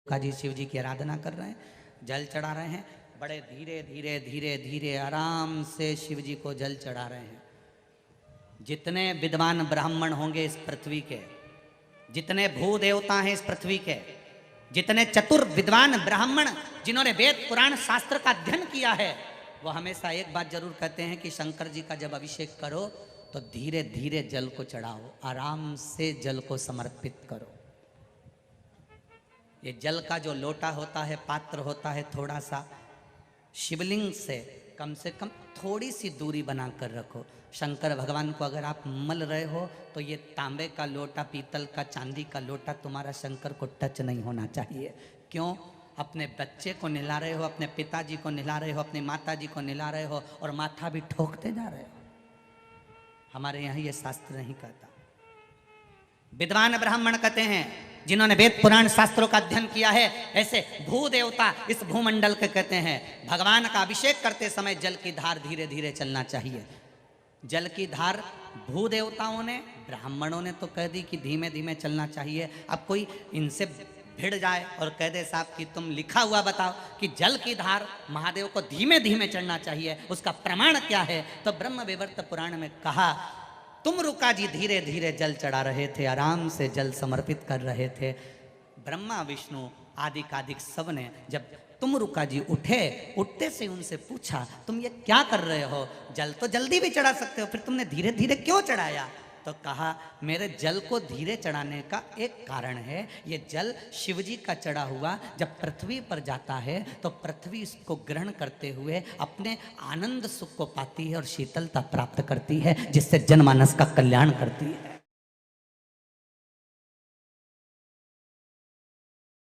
काजी शिव जी की आराधना कर रहे हैं, जल चढ़ा रहे हैं। बड़े धीरे धीरे धीरे धीरे आराम से शिव जी को जल चढ़ा रहे हैं। जितने विद्वान ब्राह्मण होंगे इस पृथ्वी के, जितने भू देवता हैं इस पृथ्वी के, जितने चतुर विद्वान ब्राह्मण जिन्होंने वेद पुराण शास्त्र का अध्ययन किया है, वो हमेशा एक बात जरूर कहते हैं कि शंकर जी का जब अभिषेक करो तो धीरे धीरे जल को चढ़ाओ, आराम से जल को समर्पित करो। ये जल का जो लोटा होता है, पात्र होता है, थोड़ा सा शिवलिंग से कम थोड़ी सी दूरी बनाकर रखो। शंकर भगवान को अगर आप मल रहे हो तो ये तांबे का लोटा, पीतल का, चांदी का लोटा तुम्हारा शंकर को टच नहीं होना चाहिए। क्यों? अपने बच्चे को नहला रहे हो, अपने पिताजी को नहला रहे हो, अपनी माता जी को नहला रहे हो और माथा भी ठोकते जा रहे हो। हमारे यहाँ ये शास्त्र नहीं कहता। विद्वान ब्राह्मण कहते हैं जिन्होंने वेद पुराण शास्त्रों का अध्ययन किया है, ऐसे भू देवता इस भूमंडल के कहते हैं भगवान का अभिषेक करते समय जल की धार धीरे धीरे चलना चाहिए। जल की धार भू देवताओं ने, ब्राह्मणों ने तो कह दी कि धीमे धीमे चलना चाहिए। अब कोई इनसे भिड़ जाए और कह दे साहब कि तुम लिखा हुआ बताओ कि जल की धार महादेव को धीमे धीमे चढ़ना चाहिए, उसका प्रमाण क्या है? तो ब्रह्म वैवर्त पुराण में कहा, तुम रुका जी धीरे धीरे जल चढ़ा रहे थे, आराम से जल समर्पित कर रहे थे। ब्रह्मा विष्णु आदि कादिक सब ने जब तुम रुका जी उठे, उठते से उनसे पूछा तुम ये क्या कर रहे हो? जल तो जल्दी भी चढ़ा सकते हो, फिर तुमने धीरे धीरे क्यों चढ़ाया? तो कहा मेरे जल को धीरे चढ़ाने का एक कारण है, ये जल शिवजी का चढ़ा हुआ जब पृथ्वी पर जाता है तो पृथ्वी इसको ग्रहण करते हुए अपने आनंद सुख को पाती है और शीतलता प्राप्त करती है, जिससे जनमानस का कल्याण करती है।